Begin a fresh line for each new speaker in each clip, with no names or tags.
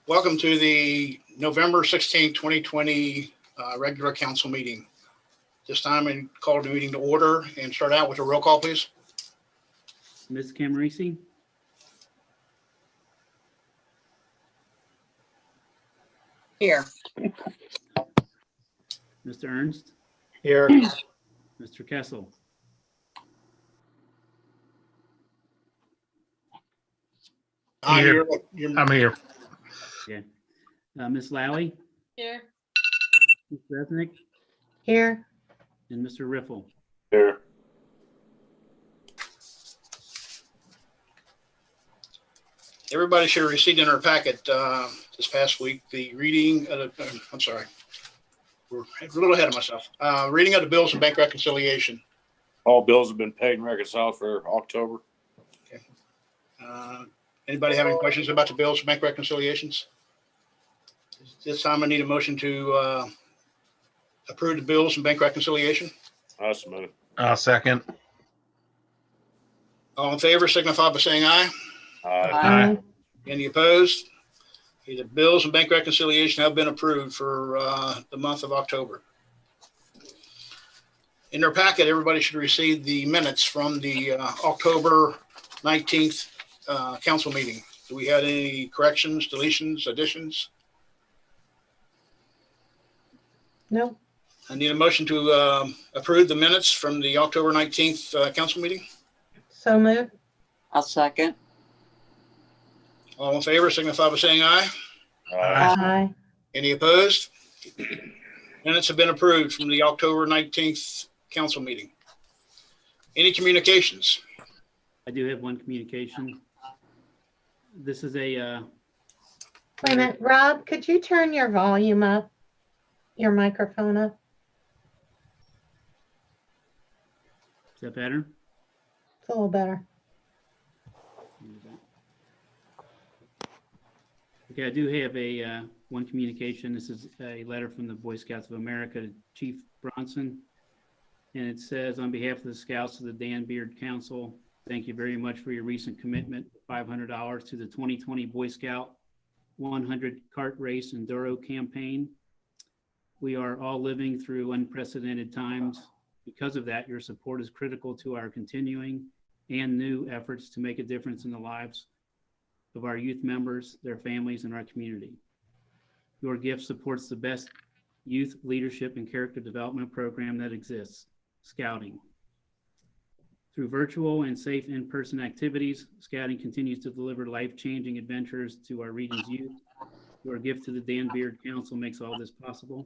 Welcome to the November 16, 2020 regular council meeting. This time I call the meeting to order and start out with a roll call, please.
Ms. Camerisi?
Here.
Mr. Ernst?
Here.
Mr. Kessel?
Here.
I'm here.
Yeah. Ms. Lally?
Here.
Ms. Resnick?
Here.
And Mr. Riffle?
Here.
Everybody should have received in our packet this past week the reading of the, I'm sorry, we're a little ahead of myself. Reading of the bills and bank reconciliation.
All bills have been paid and reconciled for October.
Okay. Anybody have any questions about the bills and bank reconciliations? This time I need a motion to approve the bills and bank reconciliation.
That's smooth.
I'll second.
All in favor signify by saying aye.
Aye.
Any opposed? Okay, the bills and bank reconciliation have been approved for the month of October. In their packet, everybody should receive the minutes from the October 19th council meeting. Do we have any corrections, deletions, additions?
No.
I need a motion to approve the minutes from the October 19th council meeting.
So moved. I'll second.
All in favor signify by saying aye.
Aye.
Any opposed? Minutes have been approved from the October 19th council meeting. Any communications?
I do have one communication. This is a
Wait a minute, Rob, could you turn your volume up? Your microphone up?
is that better?
It's a little better.
Okay, I do have a one communication. This is a letter from the Boy Scouts of America to Chief Bronson. And it says, on behalf of the Scouts of the Dan Beard Council, thank you very much for your recent commitment, $500 to the 2020 Boy Scout 100 Kart Race Enduro campaign. We are all living through unprecedented times. Because of that, your support is critical to our continuing and new efforts to make a difference in the lives of our youth members, their families, and our community. Your gift supports the best youth leadership and character development program that exists, Scouting. Through virtual and safe in-person activities, Scouting continues to deliver life-changing adventures to our region's youth. Your gift to the Dan Beard Council makes all this possible.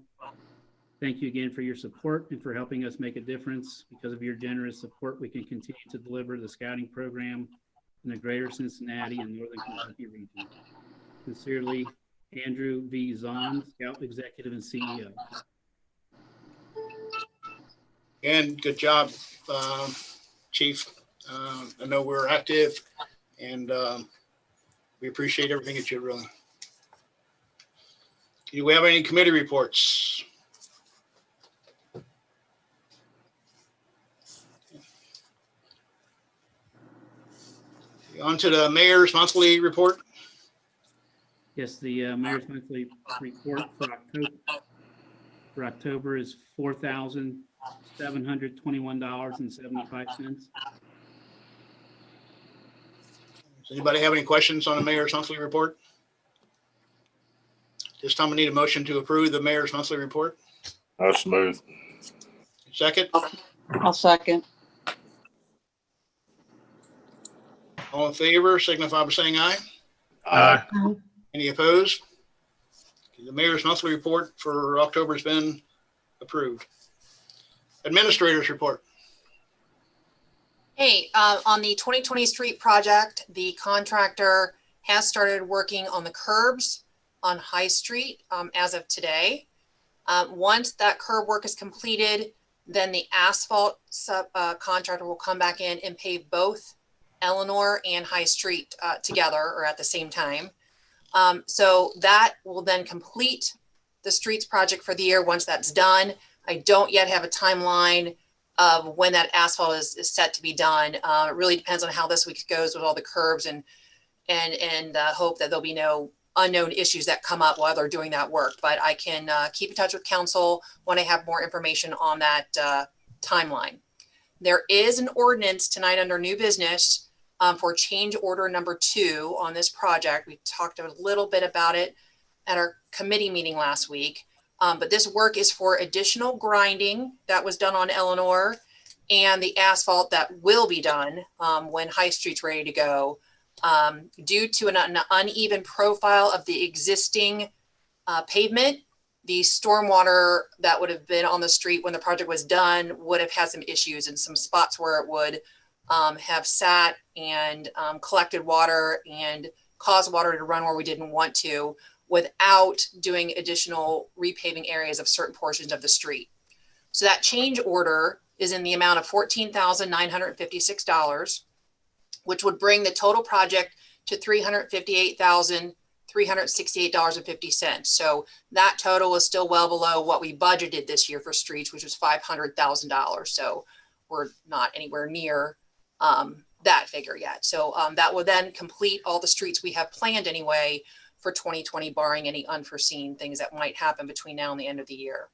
Thank you again for your support and for helping us make a difference. Because of your generous support, we can continue to deliver the Scouting program in the greater Cincinnati and Northern Kentucky region. Sincerely, Andrew V. Zahn, Scout Executive and CEO.
And good job, Chief. I know we're active and we appreciate everything that you're doing. Do we have any committee reports? On to the mayor's monthly report.
Yes, the mayor's monthly report for October is $4,721.75.
Does anybody have any questions on the mayor's monthly report? This time I need a motion to approve the mayor's monthly report.
That's smooth.
Second.
I'll second.
All in favor signify by saying aye.
Aye.
Any opposed? The mayor's monthly report for October has been approved. Administrator's report.
Hey, on the 2020 street project, the contractor has started working on the curbs on High Street as of today. Once that curb work is completed, then the asphalt contractor will come back in and pave both Eleanor and High Street together or at the same time. So that will then complete the streets project for the year. Once that's done, I don't yet have a timeline of when that asphalt is set to be done. It really depends on how this week goes with all the curbs and hope that there'll be no unknown issues that come up while they're doing that work. But I can keep in touch with council when I have more information on that timeline. There is an ordinance tonight under new business for change order number 2 on this project. We talked a little bit about it at our committee meeting last week. But this work is for additional grinding that was done on Eleanor and the asphalt that will be done when High Street's ready to go. Due to an uneven profile of the existing pavement, the stormwater that would have been on the street when the project was done would have had some issues in some spots where it would have sat and collected water and caused water to run where we didn't want to, without doing additional repaving areas of certain portions of the street. So that change order is in the amount of $14,956, which would bring the total project to $358,368.50. So that total is still well below what we budgeted this year for streets, which was $500,000. So we're not anywhere near that figure yet. So that will then complete all the streets we have planned anyway for 2020, barring any unforeseen things that might happen between now and the end of the year.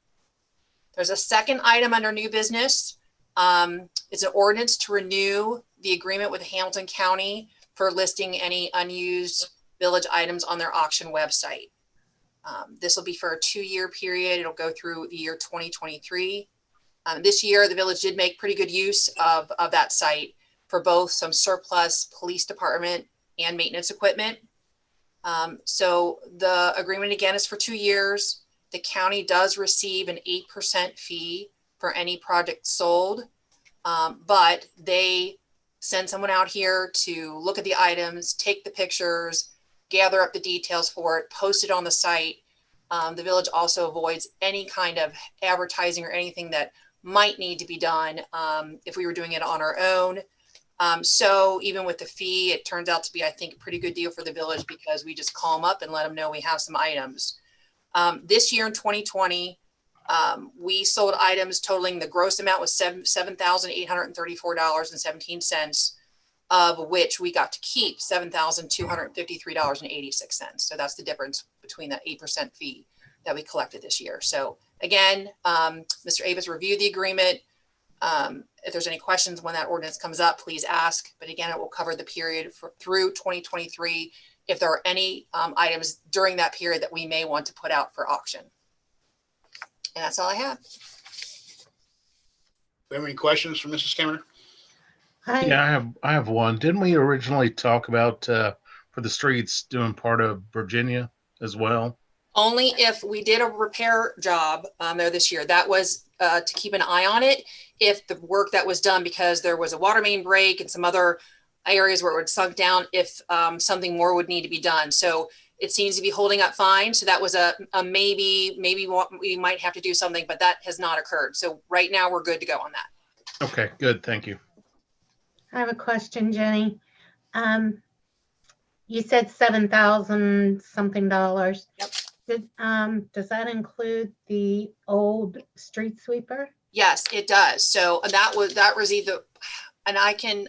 There's a second item under new business. It's an ordinance to renew the agreement with Hamilton County for listing any unused village items on their auction website. This will be for a 2-year period. It'll go through the year 2023. This year, the village did make pretty good use of that site for both some surplus police department and maintenance equipment. So the agreement again is for 2 years. The county does receive an 8% fee for any project sold, but they send someone out here to look at the items, take the pictures, gather up the details for it, post it on the site. The village also avoids any kind of advertising or anything that might need to be done if we were doing it on our own. So even with the fee, it turns out to be, I think, a pretty good deal for the village because we just call them up and let them know we have some items. This year in 2020, we sold items totaling, the gross amount was $7,834.17, of which we got to keep $7,253.86. So that's the difference between that 8% fee that we collected this year. So again, Mr. Avis reviewed the agreement. If there's any questions when that ordinance comes up, please ask. But again, it will cover the period through 2023 if there are any items during that period that we may want to put out for auction. And that's all I have.
Do you have any questions for Mrs. Cameron?
Yeah, I have one. Didn't we originally talk about for the streets doing part of Virginia as well?
Only if we did a repair job there this year. That was to keep an eye on it. If the work that was done, because there was a water main break and some other areas where it would sunk down, if something more would need to be done. So it seems to be holding up fine. So that was a maybe we might have to do something, but that has not occurred. So right now we're good to go on that.
Okay, good. Thank you.
I have a question, Jenny. You said $7,000 something.
Yep.
Does that include the old street sweeper?
Yes, it does. So that was either, and I can,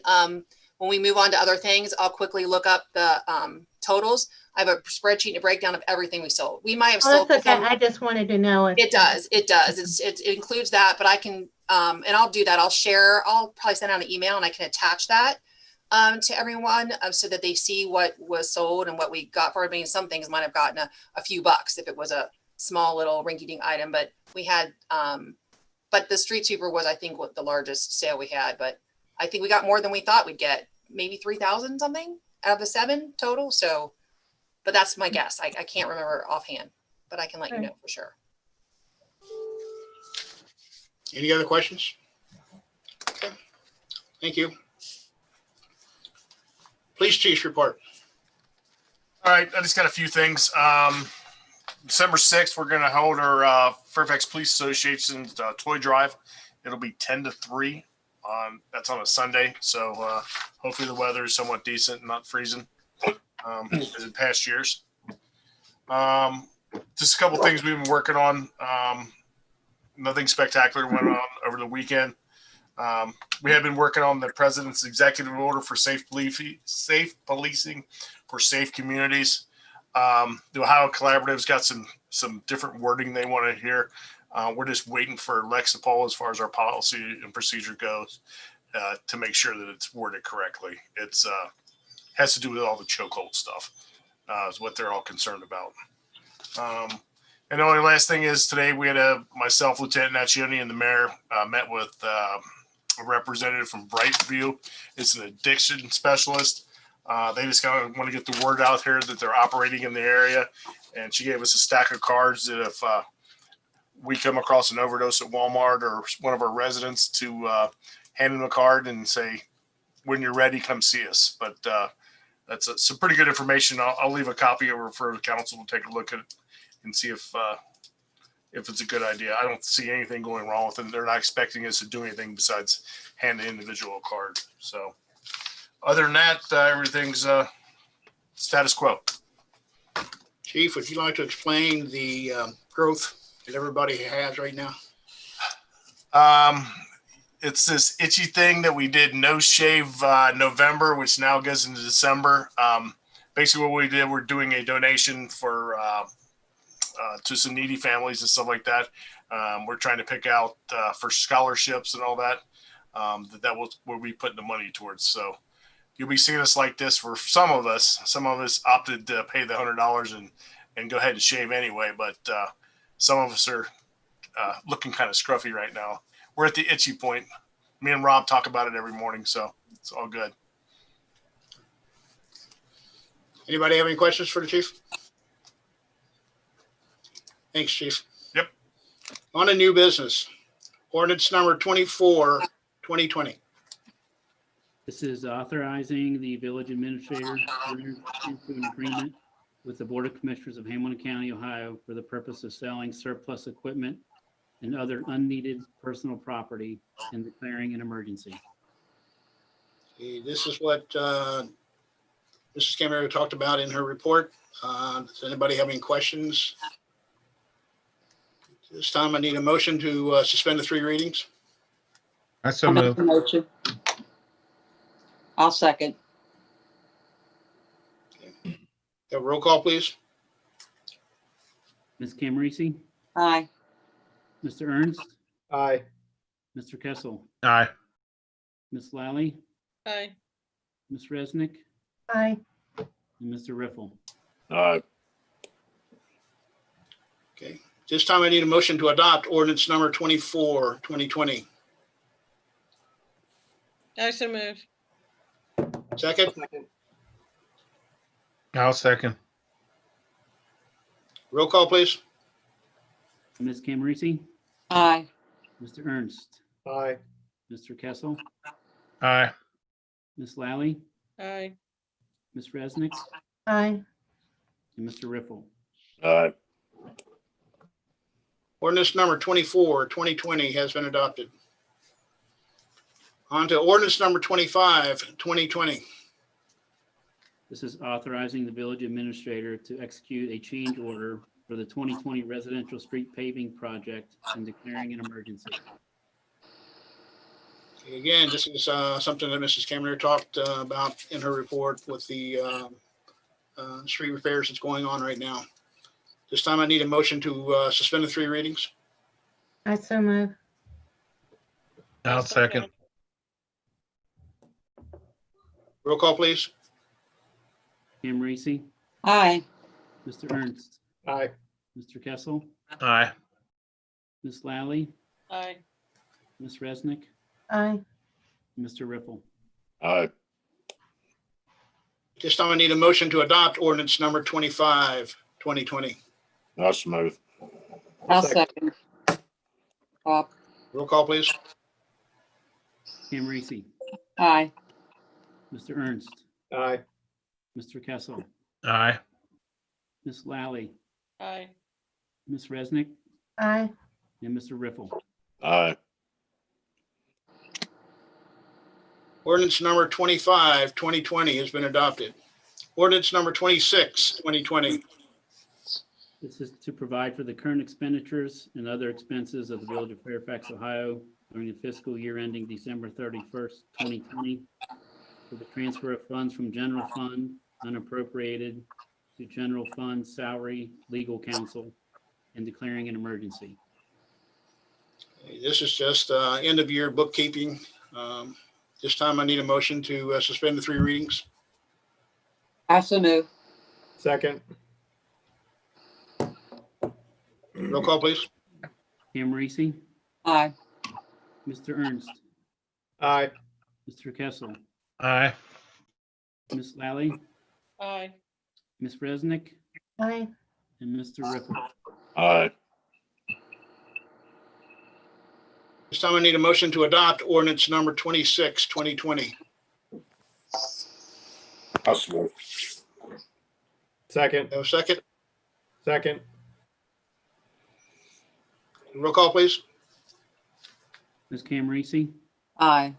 when we move on to other things, I'll quickly look up the totals. I have a spreadsheet and a breakdown of everything we sold. We might have sold.
That's okay. I just wanted to know if
it does. It does. It includes that, but I can, and I'll do that. I'll probably send out an email and I can attach that to everyone so that they see what was sold and what we got for it. I mean, some things might have gotten a few bucks if it was a small little rinky-dink item, but we had, but the street sweeper was, I think, what the largest sale we had, but I think we got more than we thought we'd get, maybe 3,000 something out of the 7 total. So, but that's my guess. I can't remember offhand, but I can let you know for sure.
Any other questions? Okay. Thank you. Police chief's report.
All right, I just got a few things. December 6th, we're going to hold our Fairfax Police Association's toy drive. It'll be 10 to 3. That's on a Sunday, so hopefully the weather is somewhat decent and not freezing as in past years. Just a couple things we've been working on. Nothing spectacular went on over the weekend. We have been working on the president's executive order for safe policing for safe communities. The Ohio Collaborative's got some different wording they want to hear. We're just waiting for Lexipol as far as our policy and procedure goes to make sure that it's worded correctly. It's has to do with all the chokehold stuff is what they're all concerned about. And the only last thing is today we had myself, Lieutenant Naccioni, and the mayor met with a representative from Brightview. It's an addiction specialist. They just kind of want to get the word out here that they're operating in the area. And she gave us a stack of cards that if we come across an overdose at Walmart or one of our residents to hand them a card and say, when you're ready, come see us. But that's some pretty good information. I'll leave a copy over for the council to take a look at it and see if it's a good idea. I don't see anything going wrong with them. They're not expecting us to do anything besides hand the individual a card. So other than that, everything's status quo.
Chief, would you like to explain the growth that everybody has right now?
It's this itchy thing that we did no shave November, which now goes into December. Basically what we did, we're doing a donation for to some needy families and stuff like that. We're trying to pick out for scholarships and all that. That will be putting the money towards. So you'll be seeing us like this for some of us. Some of us opted to pay the $100 and go ahead and shave anyway. But some of us are looking kind of scruffy right now. We're at the itchy point. Me and Rob talk about it every morning, so it's all good.
Anybody have any questions for the chief? Thanks, Chief.
Yep.
On to new business. Ordinance number 24, 2020.
This is authorizing the village administrator to enter into an agreement with the Board of Commissioners of Hamilton County, Ohio, for the purpose of selling surplus equipment and other unneeded personal property and declaring an emergency.
Okay, this is what Mrs. Camero talked about in her report. Does anybody have any questions? This time I need a motion to suspend the 3 readings.
I so
I'll make
moved.
the motion. I'll second.
Have a roll call, please.
Ms. Camerisi,
Aye.
Mr. Ernst,
Aye.
Mr. Kessel,
Aye.
Ms. Lally,
Aye.
Ms. Resnick,
Aye.
and Mr. Riffle.
Okay. This time I need a motion to adopt ordinance number 24, 2020.
I so move.
Second,
I'll second.
roll call, please.
Ms. Camerisi,
Aye.
Mr. Ernst,
Aye.
Mr. Kessel,
Aye.
Ms. Lally,
Aye.
Ms. Resnick,
Aye.
and Mr. Riffle.
Ordinance number 24, 2020 has been adopted. On to ordinance number 25, 2020.
This is authorizing the village administrator to execute a change order for the 2020 residential street paving project and declaring an emergency.
Again, this is something that Mrs. Camero talked about in her report with the street repairs that's going on right now. This time I need a motion to suspend the 3 readings.
I so move.
I'll second.
Roll call, please.
Camerisi,
Aye.
Mr. Ernst,
Aye.
Mr. Kessel,
Aye.
Ms. Lally,
Aye.
Ms. Resnick,
Aye.
and Mr. Riffle.
This time I need a motion to adopt ordinance number 25, 2020.
That's smooth.
I'll second. Bob.
Roll call, please.
Camerisi,
Aye.
Mr. Ernst,
Aye.
Mr. Kessel,
Aye.
Ms. Lally,
Aye.
Ms. Resnick,
Aye.
and Mr. Riffle.
Ordinance number 25, 2020 has been adopted. Ordinance number 26, 2020.
This is to provide for the current expenditures and other expenses of the Village of Fairfax, Ohio during the fiscal year ending December 31st, 2020, for the transfer of funds from general fund, unappropriated, to general fund, salary, legal counsel, and declaring an emergency.
This is just end of year bookkeeping. This time I need a motion to suspend the 3 readings.
I so move.
Second.
Roll call, please.
Pam Reese,
Aye.
Mr. Ernst,
Aye.
Mr. Kessel,
Aye.
Ms. Lally,
Aye.
Ms. Resnick,
Aye.
and Mr. Ripple.
Aye.
This time I need a motion to adopt ordinance number 26, 2020.
I'll support.
Second.
Have a second?
Second.
Roll call, please.
Ms. Cam Reese,
Aye.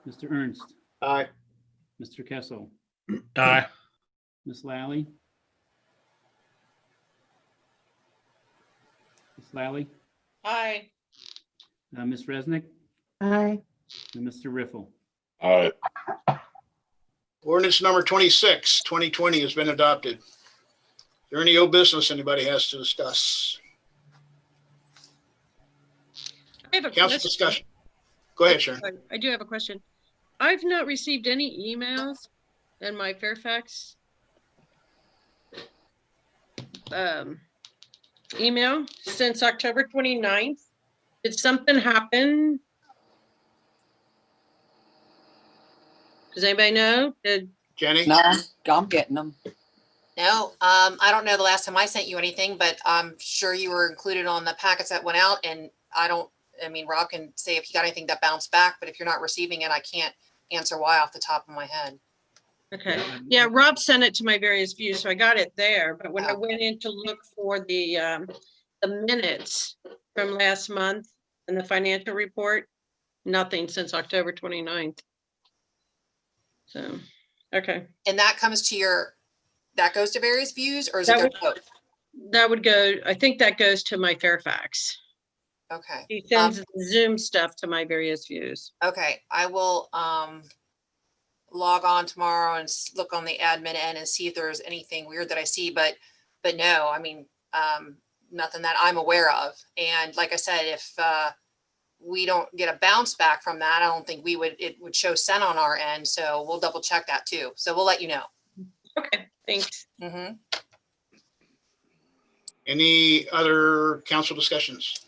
Mr. Ernst,
Aye.
Mr. Kessel,
Aye.
Ms. Lally,
Aye.
Ms. Resnick,
Aye.
and Mr. Riffle.
Aye.
Ordinance number 26, 2020 has been adopted. Is there any old business anybody has to discuss?
I have a
Council
question.
discussion. Go ahead, Sharon.
I do have a question. I've not received any emails in my Fairfax email since October 29th. Did something happen? Does anybody know?
Jenny?
No, I'm getting them.
No, I don't know the last time I sent you anything, but I'm sure you were included on the packets that went out, and Rob can say if he got anything that bounced back, but if you're not receiving it, I can't answer why off the top of my head.
Okay. Yeah, Rob sent it to my various views, so I got it there. But when I went in to look for the minutes from last month and the financial report, nothing since October 29th. So, okay.
And that comes to that goes to various views, or is it go to both?
That would go, I think that goes to my Fairfax.
Okay.
He sends Zoom stuff to my various views.
Okay, I will log on tomorrow and look on the admin end and see if there's anything weird that I see, but no, nothing that I'm aware of. And like I said, if we don't get a bounce back from that, I don't think it would show sent on our end. So we'll double check that too. So we'll let you know.
Okay, thanks.
Mm-hmm.
Any other council discussions?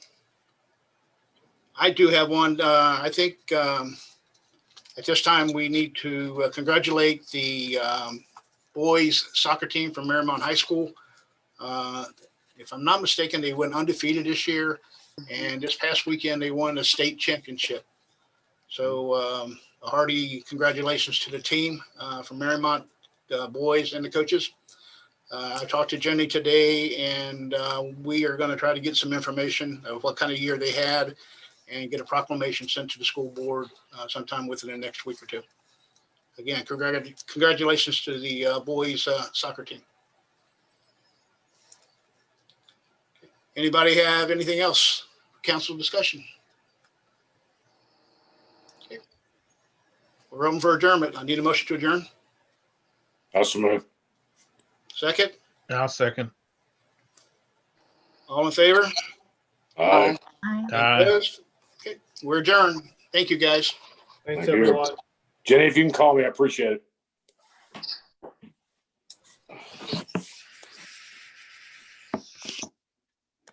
I do have one. I think at this time we need to congratulate the boys soccer team from Marymount High School. If I'm not mistaken, they went undefeated this year, and this past weekend they won the state championship. So a hearty congratulations to the team from Marymount, the boys and the coaches. I talked to Jenny today, and we are going to try to get some information of what kind of year they had and get a proclamation sent to the school board sometime within the next week or two. Again, congratulations to the boys soccer team. Anybody have anything else? Council discussion? Okay. We're open for adjournment. I need a motion to adjourn.
I'll support.
Second?
I'll second.
All in favor?
Aye.
Aye.
Aye.
Opposed? Okay, we're adjourned. Thank you, guys.
Thanks,
Thank you.
everyone.
Jenny, if you can call me, I appreciate it.